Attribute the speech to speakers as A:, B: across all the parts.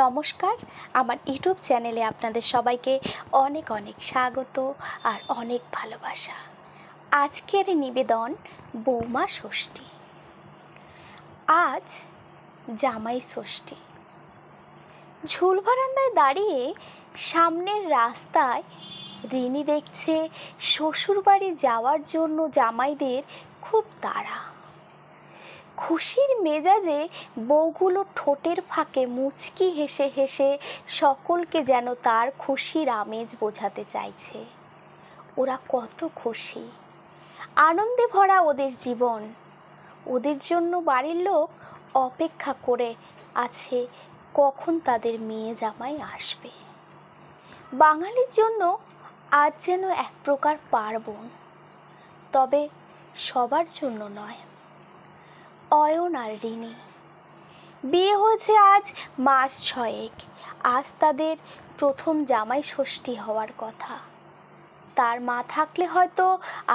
A: নমস্কার, আমার ইউটিউব চ্যানেলে আপনাদের সবাইকে অনেক অনেক স্বাগত আর অনেক ভালোবাসা। আজকের নিবেদন বৌমা ষষ্ঠী। আজ জামাই ষষ্ঠী। ঝুল বারান্দায় দাঁড়িয়ে সামনের রাস্তায় রিনি দেখছে শ্বশুরবাড়ি যাওয়ার জন্য জামাইদের খুব তাড়া। খুশির মেজাজে বউগুলো ঠোঁটের ফাঁকে মুচকি হেসে হেসে সকলকে যেন তার খুশির আমেজ বোঝাতে চাইছে। ওরা কত খুশি, আনন্দে ভরা ওদের জীবন। ওদের জন্য বাড়ির লোক অপেক্ষা করে আছে কখন তাদের মেয়ে জামাই আসবে। বাঙালির জন্য আজ যেন এক প্রকার পার্বণ, তবে সবার জন্য নয়। অয়ন আর রিনি বিয়ে হয়েছে আজ মাস 6। আজ তাদের প্রথম জামাই ষষ্ঠী হওয়ার কথা। তার মা থাকলে হয়তো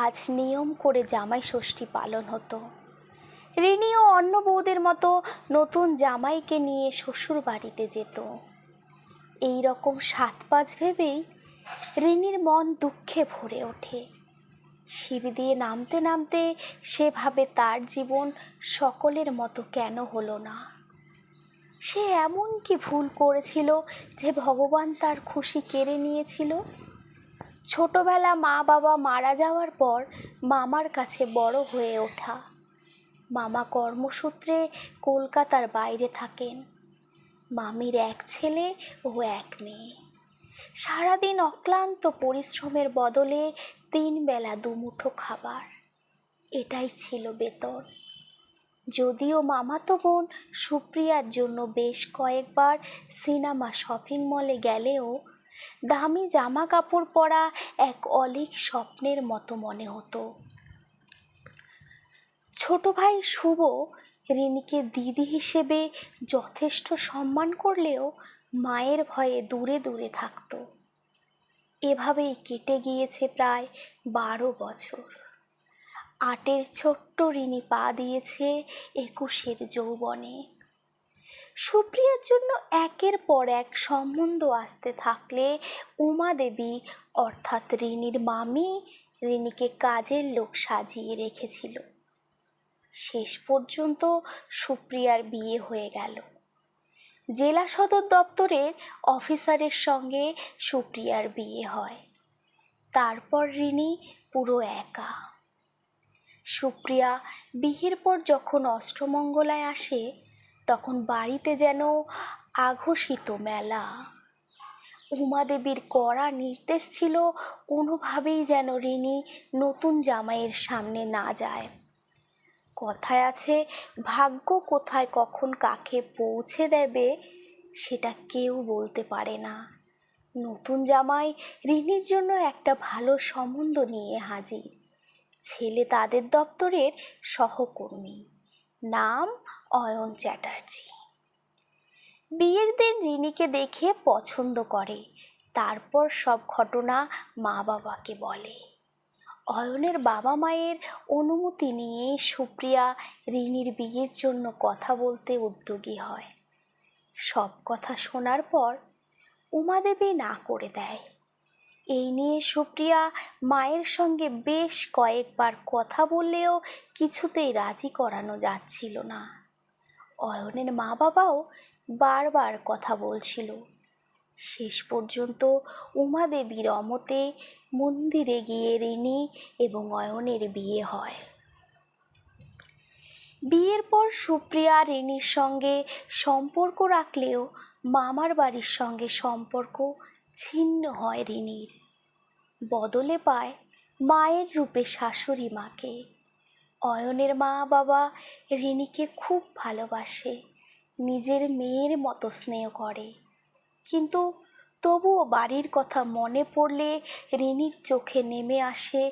A: আজ নিয়ম করে জামাই ষষ্ঠী পালন হতো। রিনিও অন্য বউদের মতো নতুন জামাইকে নিয়ে শ্বশুর বাড়িতে যেত। এই রকম 7-5 ভেবেই রিনির মন দুঃখে ভরে ওঠে। সিঁড়ি দিয়ে নামতে নামতে সে ভাবে তার জীবন সকলের মতো কেন হলো না। সে এমন কি ভুল করেছিল যে ভগবান তার খুশি কেড়ে নিয়েছিল। ছোটবেলা মা বাবা মারা যাওয়ার পর মামার কাছে বড় হয়ে ওঠা। মামা কর্মসূত্রে কলকাতার বাইরে থাকেন। মামির এক ছেলে ও এক মেয়ে। সারাদিন অক্লান্ত পরিশ্রমের বদলে 3 বেলা 2 মুঠো খাবার, এটাই ছিল বেতন। যদিও মামাতো বোন সুপ্রিয়ার জন্য বেশ কয়েকবার সিনেমা শপিং মলে গেলেও দামি জামা কাপড় পরা এক অলীক স্বপ্নের মতো মনে হতো। ছোট ভাই শুভ রিনিকে দিদি হিসেবে যথেষ্ট সম্মান করলেও মায়ের ভয়ে দূরে দূরে থাকতো। এভাবেই কেটে গিয়েছে প্রায় 12 বছর। 8-এর ছোট্ট রিনি পা দিয়েছে 21-এর যৌবনে। সুপ্রিয়ার জন্য একের পর এক সম্বন্ধ আসতে থাকলে উমা দেবী অর্থাৎ রিনির মামি রিনিকে কাজের লোক সাজিয়ে রেখেছিল। শেষ পর্যন্ত সুপ্রিয়ার বিয়ে হয়ে গেল। জেলা সদর দপ্তরের অফিসারের সঙ্গে সুপ্রিয়ার বিয়ে হয়। তারপর রিনি পুরো একা। সুপ্রিয়া বিয়ের পর যখন অষ্টমঙ্গলায় আসে তখন বাড়িতে যেন আঘোষিত মেলা। উমা দেবীর কড়া নির্দেশ ছিল কোনোভাবেই যেন রিনি নতুন জামাইয়ের সামনে না যায়। কথায় আছে, ভাগ্য কোথায় কখন কাকে পৌঁছে দেবে সেটা কেউ বলতে পারে না। নতুন জামাই রিনির জন্য একটা ভালো সম্বন্ধ নিয়ে হাজির। ছেলে তাদের দপ্তরের সহকর্মী, নাম অয়ন চ্যাটার্জি। বিয়ের দিন রিনিকে দেখে পছন্দ করে, তারপর সব ঘটনা মা বাবাকে বলে। অয়নের বাবা মায়ের অনুমতি নিয়ে সুপ্রিয়া রিনির বিয়ের জন্য কথা বলতে উদ্যোগী হয়। সব কথা শোনার পর উমা দেবী না করে দেয়। এই নিয়ে সুপ্রিয়া মায়ের সঙ্গে বেশ কয়েকবার কথা বললেও কিছুতেই রাজি করানো যাচ্ছিল না। অয়নের মা বাবাও বারবার কথা বলছিল। শেষ পর্যন্ত উমা দেবীর অমতে মন্দিরে গিয়ে রিনি এবং অয়নের বিয়ে হয়। বিয়ের পর সুপ্রিয়া রিনির সঙ্গে সম্পর্ক রাখলেও মামার বাড়ির সঙ্গে সম্পর্ক ছিন্ন হয় রিনির। বদলে পায় মায়ের রূপে শাশুড়ি মাকে। অয়নের মা বাবা রিনিকে খুব ভালোবাসে, নিজের মেয়ের মতো স্নেহ করে। কিন্তু তবুও বাড়ির কথা মনে পড়লে রিনির চোখে নেমে আসে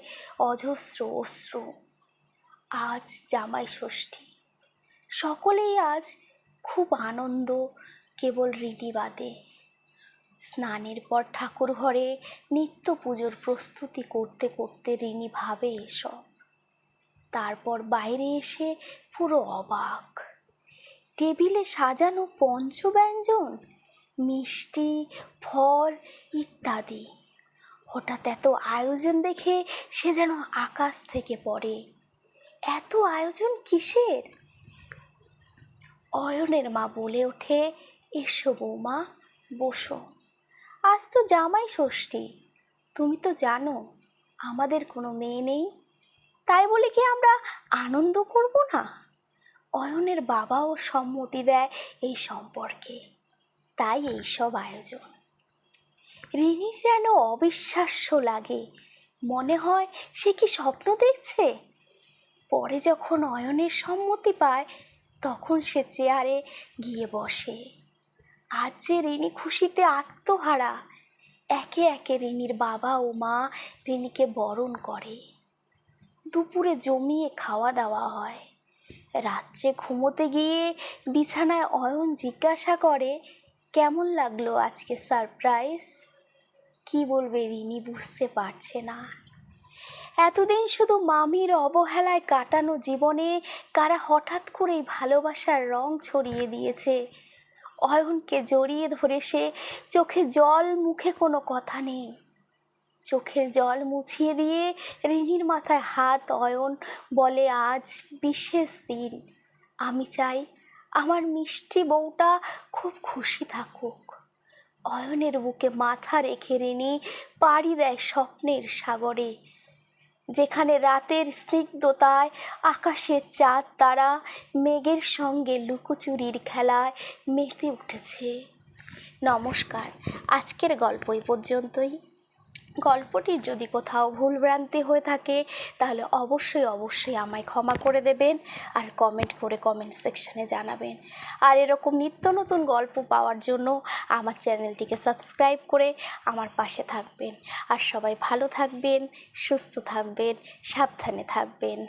A: অজস্র অশ্রু। আজ জামাই ষষ্ঠী, সকলেই আজ খুব আনন্দ, কেবল রিনি বাদে। স্নানের পর ঠাকুর ঘরে নিত্য পুজোর প্রস্তুতি করতে করতে রিনি ভাবে এসব। তারপর বাইরে এসে পুরো অবাক। টেবিলে সাজানো পঞ্চব্যঞ্জন, মিষ্টি, ফল ইত্যাদি। হঠাৎ এত আয়োজন দেখে সে যেন আকাশ থেকে পড়ে। এত আয়োজন কিসের? অয়নের মা বলে ওঠে, এসো বৌমা, বসো। আজ তো জামাই ষষ্ঠী, তুমি তো জানো আমাদের কোনো মেয়ে নেই, তাই বলে কি আমরা আনন্দ করব না? অয়নের বাবাও সম্মতি দেয় এই সম্পর্কে, তাই এইসব আয়োজন। রিনির যেন অবিশ্বাস্য লাগে, মনে হয় সে কি স্বপ্ন দেখছে। পরে যখন অয়নের সম্মতি পায় তখন সে চেয়ারে গিয়ে বসে। আজ যে রিনি খুশিতে আত্মহারা। একে একে রিনির বাবা ও মা রিনিকে বরণ করে। দুপুরে জমিয়ে খাওয়া দাওয়া হয়। রাত্রে ঘুমোতে গিয়ে বিছানায় অয়ন জিজ্ঞাসা করে, কেমন লাগলো আজকে সারপ্রাইজ? কি বলবে রিনি বুঝতে পারছে না। এতদিন শুধু মামির অবহেলায় কাটানো জীবনে কারা হঠাৎ করেই ভালোবাসার রং ছড়িয়ে দিয়েছে। অয়নকে জড়িয়ে ধরে সে চোখে জল, মুখে কোনো কথা নেই। চোখের জল মুছিয়ে দিয়ে রিনির মাথায় হাত অয়ন বলে, আজ বিশেষ দিন। আমি চাই আমার মিষ্টি বউটা খুব খুশি থাকুক। অয়নের বুকে মাথা রেখে রিনি পাড়ি দেয় স্বপ্নের সাগরে, যেখানে রাতের স্নিগ্ধতায় আকাশের চাঁদ তারা মেঘের সঙ্গে লুকোচুরির খেলায় মেতে উঠেছে। নমস্কার, আজকের গল্প এই পর্যন্তই। গল্পটির যদি কোথাও ভুলভ্রান্তি হয়ে থাকে তাহলে অবশ্যই আমায় ক্ষমা করে দেবেন আর কমেন্ট করে কমেন্ট সেকশানে জানাবেন। আর এরকম নিত্য নতুন গল্প পাওয়ার জন্য আমার চ্যানেলটিকে সাবস্ক্রাইব করে আমার পাশে থাকবেন। আর সবাই ভালো থাকবেন, সুস্থ থাকবেন, সাবধানে থাকবেন।